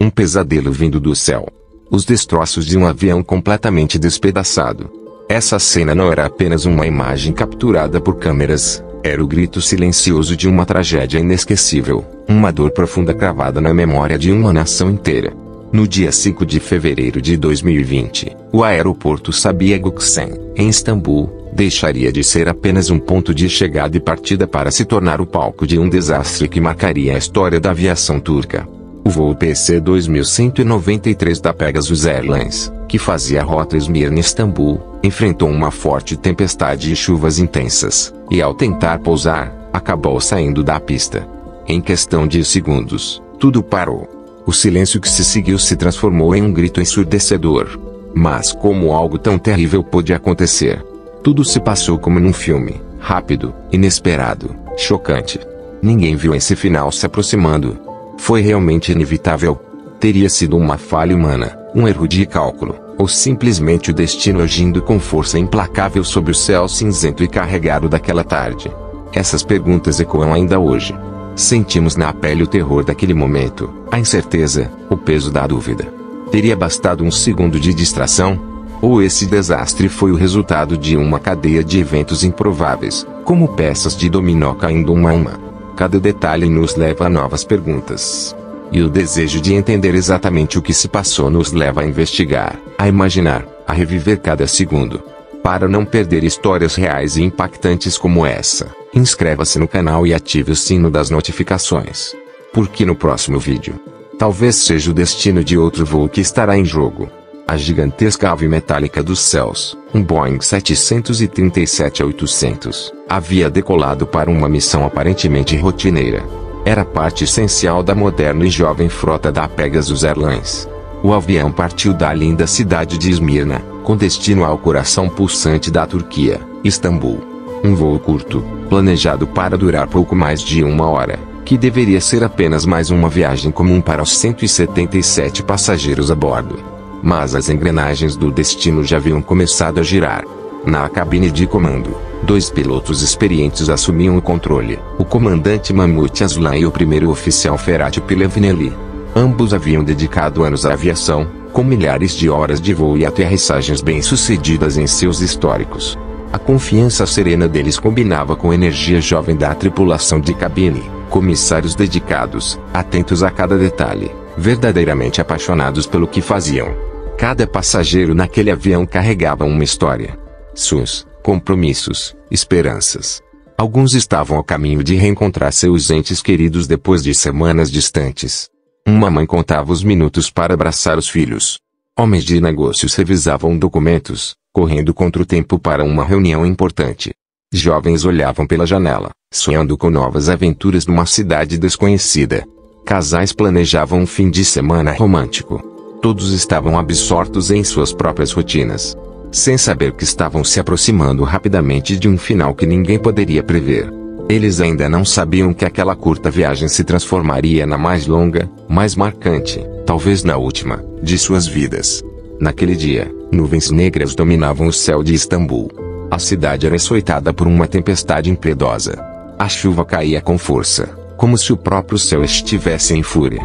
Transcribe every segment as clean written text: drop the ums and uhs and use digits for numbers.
Um pesadelo vindo do céu. Os destroços de um avião completamente despedaçado. Essa cena não era apenas uma imagem capturada por câmeras, era o grito silencioso de uma tragédia inesquecível, uma dor profunda cravada na memória de uma nação inteira. No dia 5 de fevereiro de 2020, o aeroporto Sabiha Gökçen, em Istambul, deixaria de ser apenas um ponto de chegada e partida para se tornar o palco de um desastre que marcaria a história da aviação turca. O voo PC-2193 da Pegasus Airlines, que fazia a rota Izmir-Istambul, enfrentou uma forte tempestade e chuvas intensas, e ao tentar pousar, acabou saindo da pista. Em questão de segundos, tudo parou. O silêncio que se seguiu se transformou em um grito ensurdecedor. Mas como algo tão terrível pôde acontecer? Tudo se passou como num filme, rápido, inesperado, chocante. Ninguém viu esse final se aproximando. Foi realmente inevitável? Teria sido uma falha humana, um erro de cálculo, ou simplesmente o destino agindo com força implacável sobre o céu cinzento e carregado daquela tarde? Essas perguntas ecoam ainda hoje. Sentimos na pele o terror daquele momento, a incerteza, o peso da dúvida. Teria bastado um segundo de distração? Ou esse desastre foi o resultado de uma cadeia de eventos improváveis, como peças de dominó caindo uma a uma? Cada detalhe nos leva a novas perguntas. E o desejo de entender exatamente o que se passou nos leva a investigar, a imaginar, a reviver cada segundo. Para não perder histórias reais e impactantes como essa, inscreva-se no canal e ative o sino das notificações. Porque no próximo vídeo, talvez seja o destino de outro voo que estará em jogo. A gigantesca ave metálica dos céus, um Boeing 737-800, havia decolado para uma missão aparentemente rotineira. Era parte essencial da moderna e jovem frota da Pegasus Airlines. O avião partiu da linda cidade de Esmirna, com destino ao coração pulsante da Turquia, Istambul. Um voo curto, planejado para durar pouco mais de uma hora, que deveria ser apenas mais uma viagem comum para os 177 passageiros a bordo. Mas as engrenagens do destino já haviam começado a girar. Na cabine de comando, dois pilotos experientes assumiam o controle, o comandante Mahmut Aslan e o primeiro oficial Ferhat Pilevinelli. Ambos haviam dedicado anos à aviação, com milhares de horas de voo e aterrissagens bem-sucedidas em seus históricos. A confiança serena deles combinava com a energia jovem da tripulação de cabine, comissários dedicados, atentos a cada detalhe, verdadeiramente apaixonados pelo que faziam. Cada passageiro naquele avião carregava uma história. Sonhos, compromissos, esperanças. Alguns estavam ao caminho de reencontrar seus entes queridos depois de semanas distantes. Uma mãe contava os minutos para abraçar os filhos. Homens de negócios revisavam documentos, correndo contra o tempo para uma reunião importante. Jovens olhavam pela janela, sonhando com novas aventuras numa cidade desconhecida. Casais planejavam um fim de semana romântico. Todos estavam absortos em suas próprias rotinas, sem saber que estavam se aproximando rapidamente de um final que ninguém poderia prever. Eles ainda não sabiam que aquela curta viagem se transformaria na mais longa, mais marcante, talvez na última, de suas vidas. Naquele dia, nuvens negras dominavam o céu de Istambul. A cidade era açoitada por uma tempestade impiedosa. A chuva caía com força, como se o próprio céu estivesse em fúria.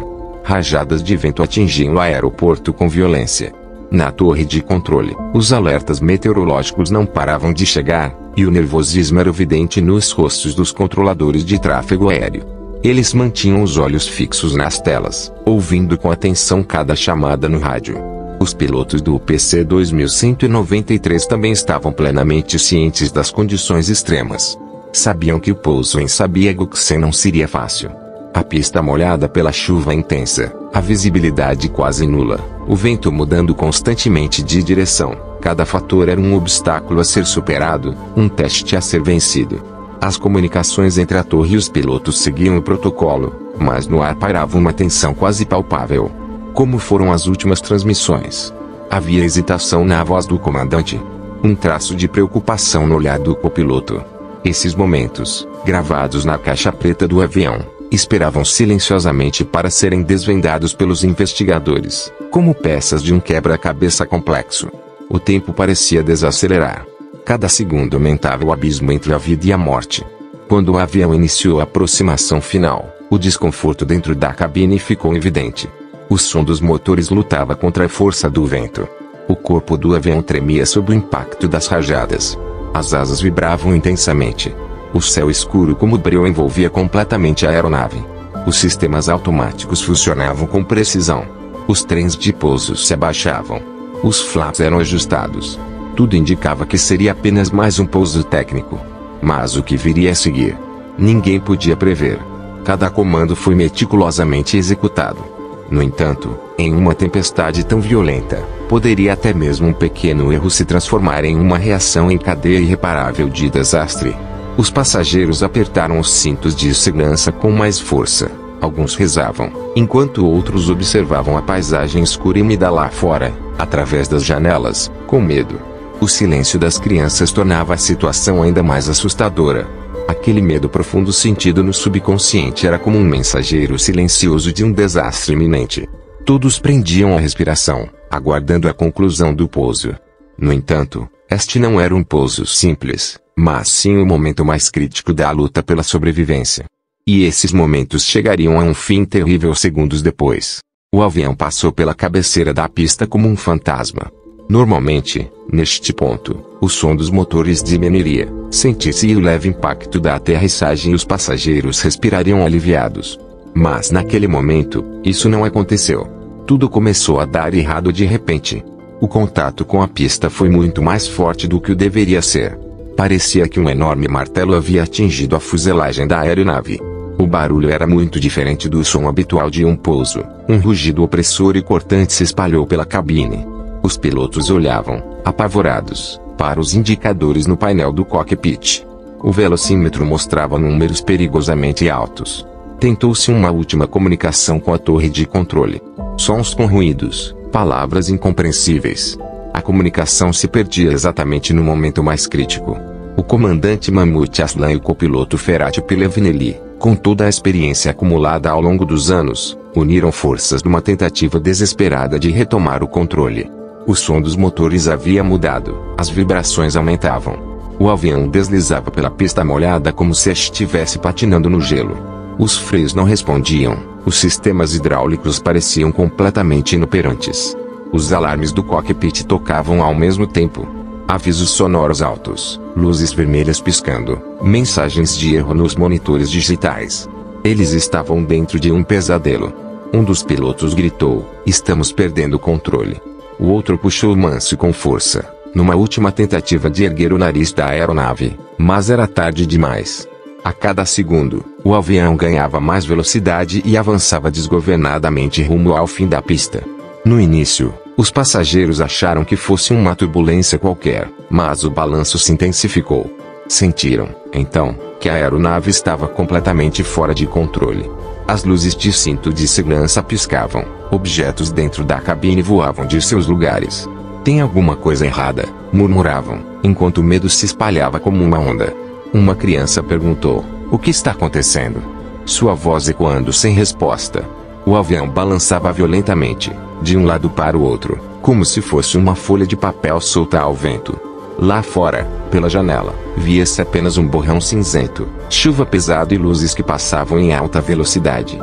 Rajadas de vento atingiam o aeroporto com violência. Na torre de controle, os alertas meteorológicos não paravam de chegar, e o nervosismo era evidente nos rostos dos controladores de tráfego aéreo. Eles mantinham os olhos fixos nas telas, ouvindo com atenção cada chamada no rádio. Os pilotos do PC-2193 também estavam plenamente cientes das condições extremas. Sabiam que o pouso em Sabiha Gökçen não seria fácil. A pista molhada pela chuva intensa, a visibilidade quase nula, o vento mudando constantemente de direção, cada fator era um obstáculo a ser superado, um teste a ser vencido. As comunicações entre a torre e os pilotos seguiam o protocolo, mas no ar pairava uma tensão quase palpável. Como foram as últimas transmissões? Havia hesitação na voz do comandante. Um traço de preocupação no olhar do copiloto. Esses momentos, gravados na caixa preta do avião, esperavam silenciosamente para serem desvendados pelos investigadores, como peças de um quebra-cabeça complexo. O tempo parecia desacelerar. Cada segundo aumentava o abismo entre a vida e a morte. Quando o avião iniciou a aproximação final, o desconforto dentro da cabine ficou evidente. O som dos motores lutava contra a força do vento. O corpo do avião tremia sob o impacto das rajadas. As asas vibravam intensamente. O céu escuro como breu envolvia completamente a aeronave. Os sistemas automáticos funcionavam com precisão. Os trens de pouso se abaixavam. Os flaps eram ajustados. Tudo indicava que seria apenas mais um pouso técnico. Mas o que viria a seguir? Ninguém podia prever. Cada comando foi meticulosamente executado. No entanto, em uma tempestade tão violenta, poderia até mesmo um pequeno erro se transformar em uma reação em cadeia irreparável de desastre. Os passageiros apertaram os cintos de segurança com mais força. Alguns rezavam, enquanto outros observavam a paisagem escura e úmida lá fora, através das janelas, com medo. O silêncio das crianças tornava a situação ainda mais assustadora. Aquele medo profundo sentido no subconsciente era como um mensageiro silencioso de um desastre iminente. Todos prendiam a respiração, aguardando a conclusão do pouso. No entanto, este não era um pouso simples, mas sim o momento mais crítico da luta pela sobrevivência. E esses momentos chegariam a um fim terrível segundos depois. O avião passou pela cabeceira da pista como um fantasma. Normalmente, neste ponto, o som dos motores diminuiria, sentir-se o leve impacto da aterrissagem e os passageiros respirariam aliviados. Mas naquele momento, isso não aconteceu. Tudo começou a dar errado de repente. O contato com a pista foi muito mais forte do que o deveria ser. Parecia que um enorme martelo havia atingido a fuselagem da aeronave. O barulho era muito diferente do som habitual de um pouso. Um rugido opressor e cortante se espalhou pela cabine. Os pilotos olhavam, apavorados, para os indicadores no painel do cockpit. O velocímetro mostrava números perigosamente altos. Tentou-se uma última comunicação com a torre de controle. Sons com ruídos, palavras incompreensíveis. A comunicação se perdia exatamente no momento mais crítico. O comandante Mahmoud Aslan e o copiloto Ferhat Pilevinelli, com toda a experiência acumulada ao longo dos anos, uniram forças numa tentativa desesperada de retomar o controle. O som dos motores havia mudado, as vibrações aumentavam. O avião deslizava pela pista molhada como se estivesse patinando no gelo. Os freios não respondiam, os sistemas hidráulicos pareciam completamente inoperantes. Os alarmes do cockpit tocavam ao mesmo tempo. Avisos sonoros altos, luzes vermelhas piscando, mensagens de erro nos monitores digitais. Eles estavam dentro de um pesadelo. Um dos pilotos gritou: "Estamos perdendo o controle." O outro puxou o manche com força, numa última tentativa de erguer o nariz da aeronave, mas era tarde demais. A cada segundo, o avião ganhava mais velocidade e avançava desgovernadamente rumo ao fim da pista. No início, os passageiros acharam que fosse uma turbulência qualquer, mas o balanço se intensificou. Sentiram, então, que a aeronave estava completamente fora de controle. As luzes de cinto de segurança piscavam, objetos dentro da cabine voavam de seus lugares. "Tem alguma coisa errada", murmuravam, enquanto o medo se espalhava como uma onda. Uma criança perguntou: "O que está acontecendo?" Sua voz ecoando sem resposta. O avião balançava violentamente, de um lado para o outro, como se fosse uma folha de papel solta ao vento. Lá fora, pela janela, via-se apenas um borrão cinzento, chuva pesada e luzes que passavam em alta velocidade.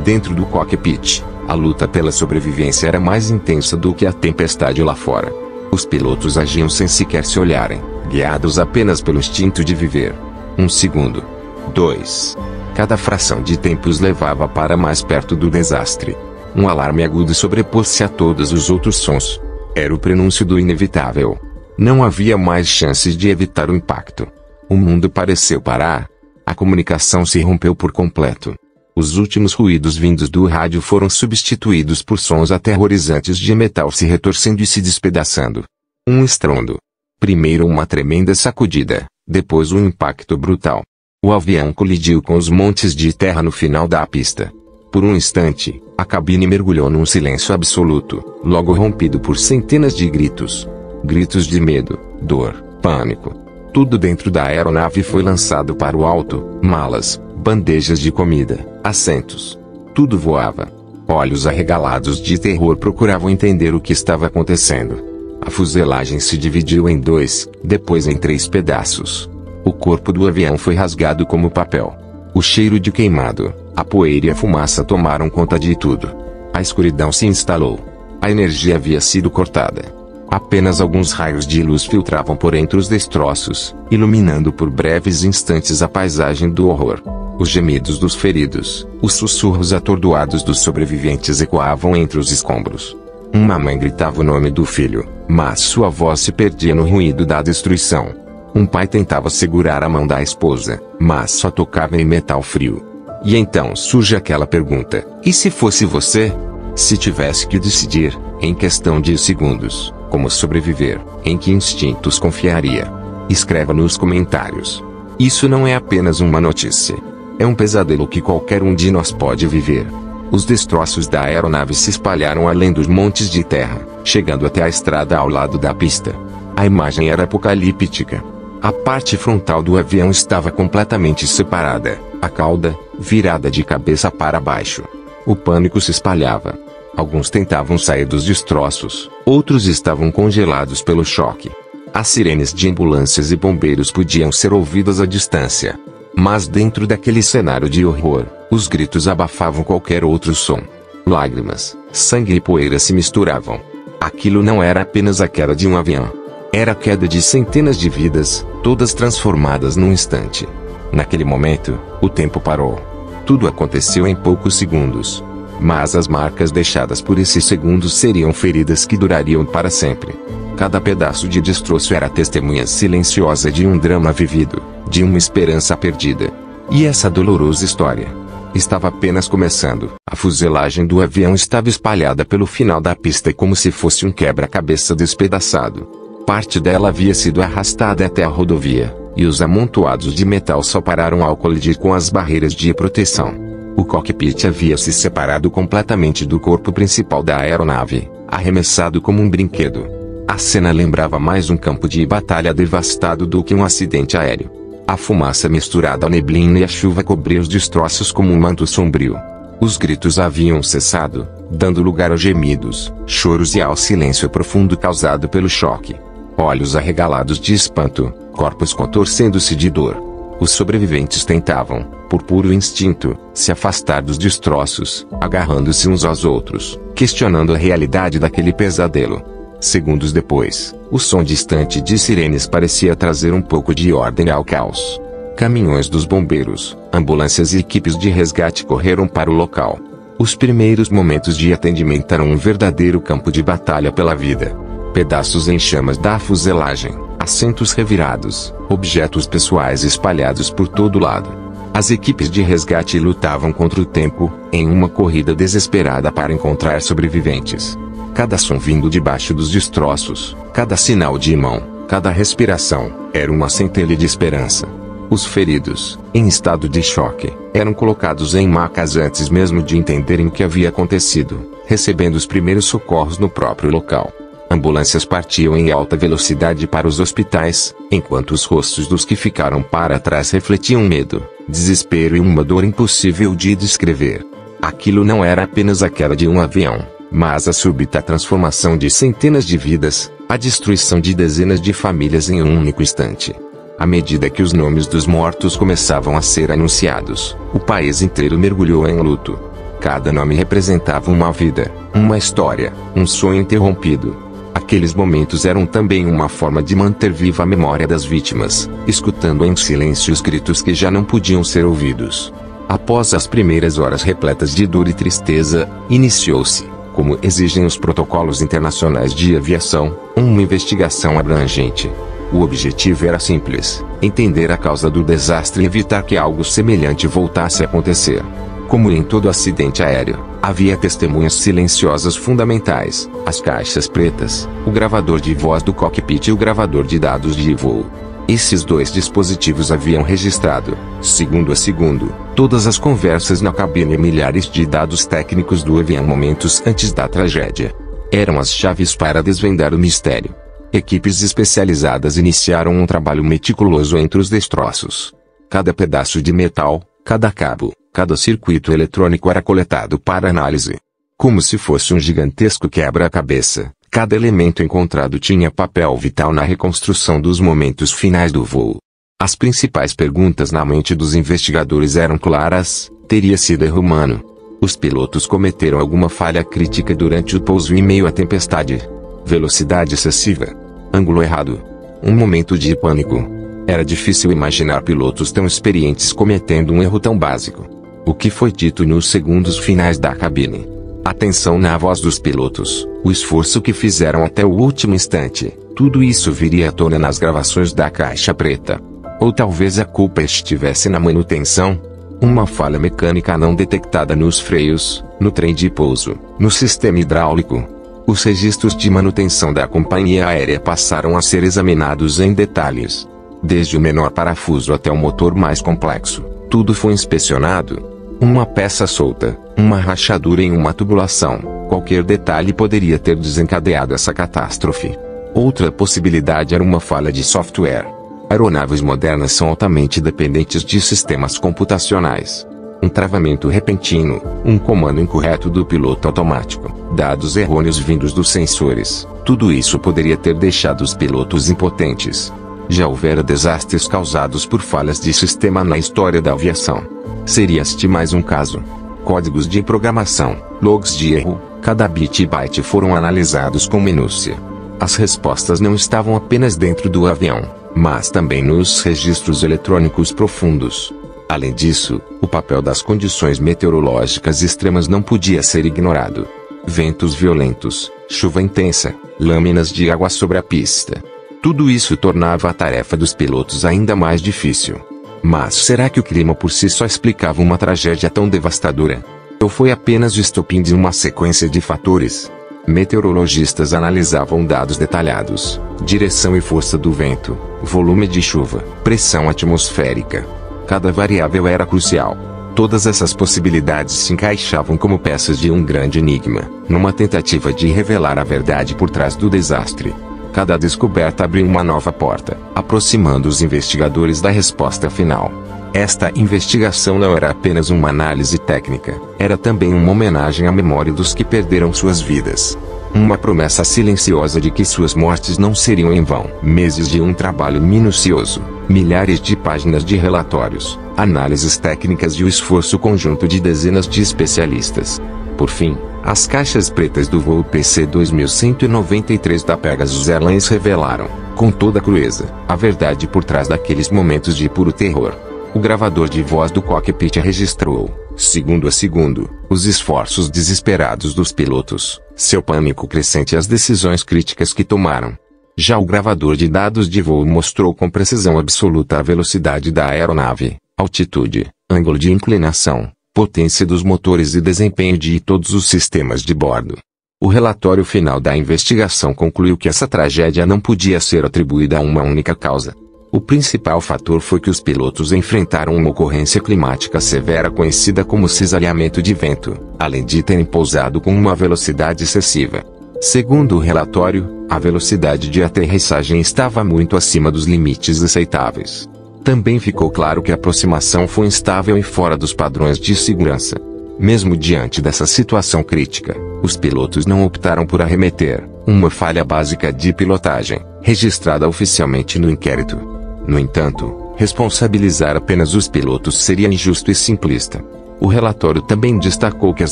Dentro do cockpit, a luta pela sobrevivência era mais intensa do que a tempestade lá fora. Os pilotos agiam sem sequer se olharem, guiados apenas pelo instinto de viver. 1 segundo. 2. Cada fração de tempo os levava para mais perto do desastre. Um alarme agudo sobrepôs-se a todos os outros sons. Era o prenúncio do inevitável. Não havia mais chances de evitar o impacto. O mundo pareceu parar. A comunicação se rompeu por completo. Os últimos ruídos vindos do rádio foram substituídos por sons aterrorizantes de metal se retorcendo e se despedaçando. Um estrondo. Primeiro uma tremenda sacudida, depois um impacto brutal. O avião colidiu com os montes de terra no final da pista. Por um instante, a cabine mergulhou num silêncio absoluto, logo rompido por centenas de gritos. Gritos de medo, dor, pânico. Tudo dentro da aeronave foi lançado para o alto: malas, bandejas de comida, assentos. Tudo voava. Olhos arregalados de terror procuravam entender o que estava acontecendo. A fuselagem se dividiu em 2, depois em 3 pedaços. O corpo do avião foi rasgado como papel. O cheiro de queimado, a poeira e a fumaça tomaram conta de tudo. A escuridão se instalou. A energia havia sido cortada. Apenas alguns raios de luz filtravam por entre os destroços, iluminando por breves instantes a paisagem do horror. Os gemidos dos feridos, os sussurros atordoados dos sobreviventes ecoavam entre os escombros. Uma mãe gritava o nome do filho, mas sua voz se perdia no ruído da destruição. Um pai tentava segurar a mão da esposa, mas só tocava em metal frio. E então surge aquela pergunta: e se fosse você? Se tivesse que decidir, em questão de segundos, como sobreviver, em que instintos confiaria? Escreva nos comentários. Isso não é apenas uma notícia. É um pesadelo que qualquer um de nós pode viver. Os destroços da aeronave se espalharam além dos montes de terra, chegando até a estrada ao lado da pista. A imagem era apocalíptica. A parte frontal do avião estava completamente separada, a cauda, virada de cabeça para baixo. O pânico se espalhava. Alguns tentavam sair dos destroços, outros estavam congelados pelo choque. As sirenes de ambulâncias e bombeiros podiam ser ouvidas à distância. Mas dentro daquele cenário de horror, os gritos abafavam qualquer outro som. Lágrimas, sangue e poeira se misturavam. Aquilo não era apenas a queda de um avião. Era a queda de centenas de vidas, todas transformadas num instante. Naquele momento, o tempo parou. Tudo aconteceu em poucos segundos. Mas as marcas deixadas por esses segundos seriam feridas que durariam para sempre. Cada pedaço de destroço era testemunha silenciosa de um drama vivido, de uma esperança perdida. E essa dolorosa história estava apenas começando. A fuselagem do avião estava espalhada pelo final da pista como se fosse um quebra-cabeça despedaçado. Parte dela havia sido arrastada até a rodovia, e os amontoados de metal só pararam ao colidir com as barreiras de proteção. O cockpit havia se separado completamente do corpo principal da aeronave, arremessado como um brinquedo. A cena lembrava mais um campo de batalha devastado do que um acidente aéreo. A fumaça misturada à neblina e a chuva cobria os destroços como um manto sombrio. Os gritos haviam cessado, dando lugar a gemidos, choros e ao silêncio profundo causado pelo choque. Olhos arregalados de espanto, corpos contorcendo-se de dor. Os sobreviventes tentavam, por puro instinto, se afastar dos destroços, agarrando-se uns aos outros, questionando a realidade daquele pesadelo. Segundos depois, o som distante de sirenes parecia trazer um pouco de ordem ao caos. Caminhões dos bombeiros, ambulâncias e equipes de resgate correram para o local. Os primeiros momentos de atendimento eram um verdadeiro campo de batalha pela vida. Pedaços em chamas da fuselagem, assentos revirados, objetos pessoais espalhados por todo lado. As equipes de resgate lutavam contra o tempo, em uma corrida desesperada para encontrar sobreviventes. Cada som vindo debaixo dos destroços, cada sinal de mão, cada respiração, era uma centelha de esperança. Os feridos, em estado de choque, eram colocados em macas antes mesmo de entenderem o que havia acontecido, recebendo os primeiros socorros no próprio local. Ambulâncias partiam em alta velocidade para os hospitais, enquanto os rostos dos que ficaram para trás refletiam medo, desespero e uma dor impossível de descrever. Aquilo não era apenas a queda de um avião, mas a súbita transformação de centenas de vidas, a destruição de dezenas de famílias em um único instante. À medida que os nomes dos mortos começavam a ser anunciados, o país inteiro mergulhou em luto. Cada nome representava uma vida, uma história, um sonho interrompido. Aqueles momentos eram também uma forma de manter viva a memória das vítimas, escutando em silêncio os gritos que já não podiam ser ouvidos. Após as primeiras horas repletas de dor e tristeza, iniciou-se, como exigem os protocolos internacionais de aviação, uma investigação abrangente. O objetivo era simples: entender a causa do desastre e evitar que algo semelhante voltasse a acontecer. Como em todo acidente aéreo, havia testemunhas silenciosas fundamentais: as caixas pretas, o gravador de voz do cockpit e o gravador de dados de voo. Esses dois dispositivos haviam registrado, segundo a segundo, todas as conversas na cabine e milhares de dados técnicos do avião momentos antes da tragédia. Eram as chaves para desvendar o mistério. Equipes especializadas iniciaram um trabalho meticuloso entre os destroços. Cada pedaço de metal, cada cabo, cada circuito eletrônico era coletado para análise. Como se fosse um gigantesco quebra-cabeça, cada elemento encontrado tinha papel vital na reconstrução dos momentos finais do voo. As principais perguntas na mente dos investigadores eram claras: teria sido erro humano? Os pilotos cometeram alguma falha crítica durante o pouso em meio à tempestade. Velocidade excessiva. Ângulo errado. Um momento de pânico. Era difícil imaginar pilotos tão experientes cometendo um erro tão básico. O que foi dito nos segundos finais da cabine? Atenção na voz dos pilotos, o esforço que fizeram até o último instante, tudo isso viria à tona nas gravações da caixa preta. Ou talvez a culpa estivesse na manutenção? Uma falha mecânica não detectada nos freios, no trem de pouso, no sistema hidráulico. Os registros de manutenção da companhia aérea passaram a ser examinados em detalhes. Desde o menor parafuso até o motor mais complexo, tudo foi inspecionado. Uma peça solta, uma rachadura em uma tubulação, qualquer detalhe poderia ter desencadeado essa catástrofe. Outra possibilidade era uma falha de software. Aeronaves modernas são altamente dependentes de sistemas computacionais. Um travamento repentino, um comando incorreto do piloto automático, dados errôneos vindos dos sensores, tudo isso poderia ter deixado os pilotos impotentes. Já houvera desastres causados por falhas de sistema na história da aviação. Seria este mais um caso? Códigos de programação, logs de erro, cada bit e byte foram analisados com minúcia. As respostas não estavam apenas dentro do avião, mas também nos registros eletrônicos profundos. Além disso, o papel das condições meteorológicas extremas não podia ser ignorado. Ventos violentos, chuva intensa, lâminas de água sobre a pista. Tudo isso tornava a tarefa dos pilotos ainda mais difícil. Mas será que o clima por si só explicava uma tragédia tão devastadora? Ou foi apenas o estopim de uma sequência de fatores? Meteorologistas analisavam dados detalhados, direção e força do vento, volume de chuva, pressão atmosférica. Cada variável era crucial. Todas essas possibilidades se encaixavam como peças de um grande enigma, numa tentativa de revelar a verdade por trás do desastre. Cada descoberta abriu uma nova porta, aproximando os investigadores da resposta final. Esta investigação não era apenas uma análise técnica, era também uma homenagem à memória dos que perderam suas vidas. Uma promessa silenciosa de que suas mortes não seriam em vão. Meses de um trabalho minucioso, milhares de páginas de relatórios, análises técnicas e o esforço conjunto de dezenas de especialistas. Por fim, as caixas pretas do voo PC-2193 da Pegasus Airlines revelaram, com toda a crueza, a verdade por trás daqueles momentos de puro terror. O gravador de voz do cockpit registrou, segundo a segundo, os esforços desesperados dos pilotos, seu pânico crescente e as decisões críticas que tomaram. Já o gravador de dados de voo mostrou com precisão absoluta a velocidade da aeronave, altitude, ângulo de inclinação, potência dos motores e desempenho de todos os sistemas de bordo. O relatório final da investigação concluiu que essa tragédia não podia ser atribuída a uma única causa. O principal fator foi que os pilotos enfrentaram uma ocorrência climática severa conhecida como cisalhamento de vento, além de terem pousado com uma velocidade excessiva. Segundo o relatório, a velocidade de aterrissagem estava muito acima dos limites aceitáveis. Também ficou claro que a aproximação foi instável e fora dos padrões de segurança. Mesmo diante dessa situação crítica, os pilotos não optaram por arremeter, uma falha básica de pilotagem, registrada oficialmente no inquérito. No entanto, responsabilizar apenas os pilotos seria injusto e simplista. O relatório também destacou que as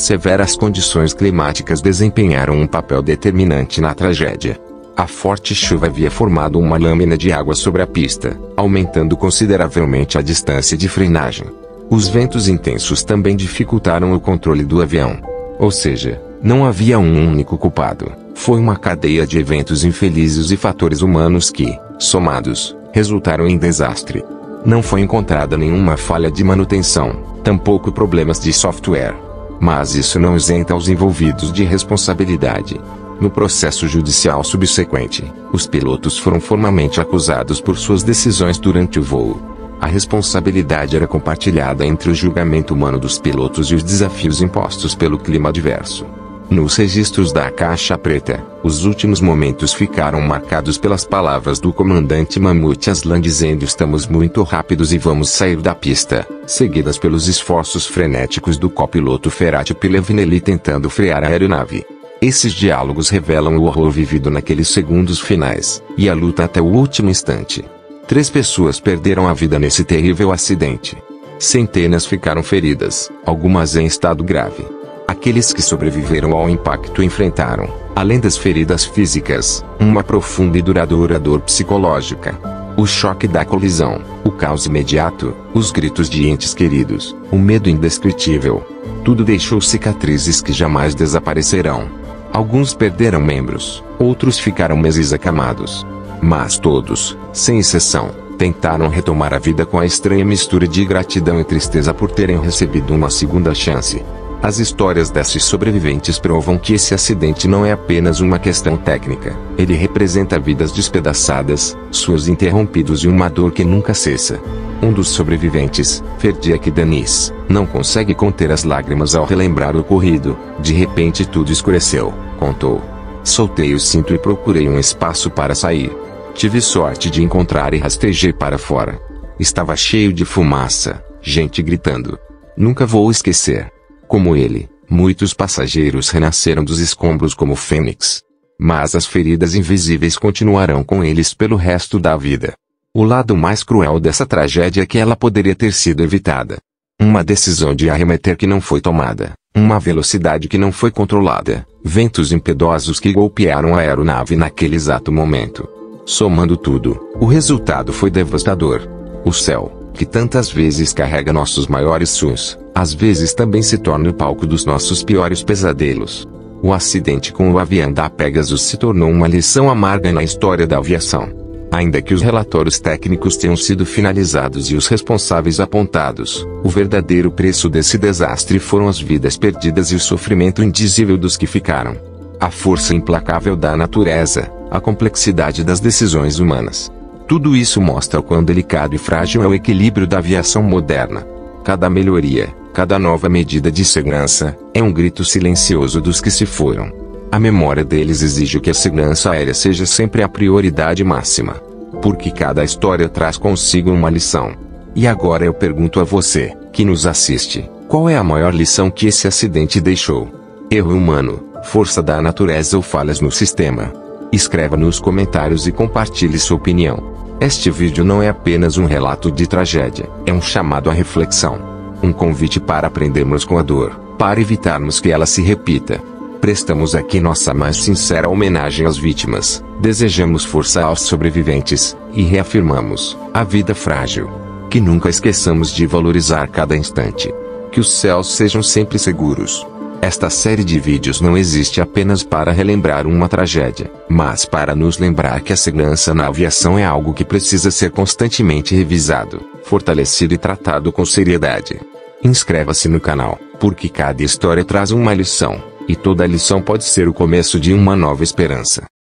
severas condições climáticas desempenharam um papel determinante na tragédia. A forte chuva havia formado uma lâmina de água sobre a pista, aumentando consideravelmente a distância de frenagem. Os ventos intensos também dificultaram o controle do avião. Ou seja, não havia um único culpado. Foi uma cadeia de eventos infelizes e fatores humanos que, somados, resultaram em desastre. Não foi encontrada nenhuma falha de manutenção, tampouco problemas de software. Mas isso não isenta os envolvidos de responsabilidade. No processo judicial subsequente, os pilotos foram formalmente acusados por suas decisões durante o voo. A responsabilidade era compartilhada entre o julgamento humano dos pilotos e os desafios impostos pelo clima adverso. Nos registros da Caixa Preta, os últimos momentos ficaram marcados pelas palavras do comandante Mahmoud Aslan dizendo "estamos muito rápidos e vamos sair da pista", seguidas pelos esforços frenéticos do copiloto Ferhat Pilevinelli tentando frear a aeronave. Esses diálogos revelam o horror vivido naqueles segundos finais, e a luta até o último instante. 3 pessoas perderam a vida nesse terrível acidente. Centenas ficaram feridas, algumas em estado grave. Aqueles que sobreviveram ao impacto enfrentaram, além das feridas físicas, uma profunda e duradoura dor psicológica. O choque da colisão, o caos imediato, os gritos de entes queridos, o medo indescritível. Tudo deixou cicatrizes que jamais desaparecerão. Alguns perderam membros, outros ficaram meses acamados. Mas todos, sem exceção, tentaram retomar a vida com a estranha mistura de gratidão e tristeza por terem recebido uma segunda chance. As histórias desses sobreviventes provam que esse acidente não é apenas uma questão técnica. Ele representa vidas despedaçadas, sonhos interrompidos e uma dor que nunca cessa. Um dos sobreviventes, Ferdiak Danis, não consegue conter as lágrimas ao relembrar o ocorrido. De repente tudo escureceu, contou. Soltei o cinto e procurei um espaço para sair. Tive sorte de encontrar e rastejei para fora. Estava cheio de fumaça, gente gritando. Nunca vou esquecer. Como ele, muitos passageiros renasceram dos escombros como fênix. Mas as feridas invisíveis continuarão com eles pelo resto da vida. O lado mais cruel dessa tragédia é que ela poderia ter sido evitada. Uma decisão de arremeter que não foi tomada, uma velocidade que não foi controlada, ventos impetuosos que golpearam a aeronave naquele exato momento. Somando tudo, o resultado foi devastador. O céu, que tantas vezes carrega nossos maiores sonhos, às vezes também se torna o palco dos nossos piores pesadelos. O acidente com o avião da Pegasus se tornou uma lição amarga na história da aviação. Ainda que os relatórios técnicos tenham sido finalizados e os responsáveis apontados, o verdadeiro preço desse desastre foram as vidas perdidas e o sofrimento indizível dos que ficaram. A força implacável da natureza, a complexidade das decisões humanas. Tudo isso mostra o quão delicado e frágil é o equilíbrio da aviação moderna. Cada melhoria, cada nova medida de segurança, é um grito silencioso dos que se foram. A memória deles exige que a segurança aérea seja sempre a prioridade máxima. Porque cada história traz consigo uma lição. E agora eu pergunto a você, que nos assiste, qual é a maior lição que esse acidente deixou? Erro humano, força da natureza ou falhas no sistema? Escreva nos comentários e compartilhe sua opinião. Este vídeo não é apenas um relato de tragédia, é um chamado à reflexão. Um convite para aprendermos com a dor, para evitarmos que ela se repita. Prestamos aqui nossa mais sincera homenagem às vítimas, desejamos força aos sobreviventes, e reafirmamos, a vida frágil. Que nunca esqueçamos de valorizar cada instante. Que os céus sejam sempre seguros. Esta série de vídeos não existe apenas para relembrar uma tragédia, mas para nos lembrar que a segurança na aviação é algo que precisa ser constantemente revisado, fortalecido e tratado com seriedade. Inscreva-se no canal, porque cada história traz uma lição, e toda lição pode ser o começo de uma nova esperança.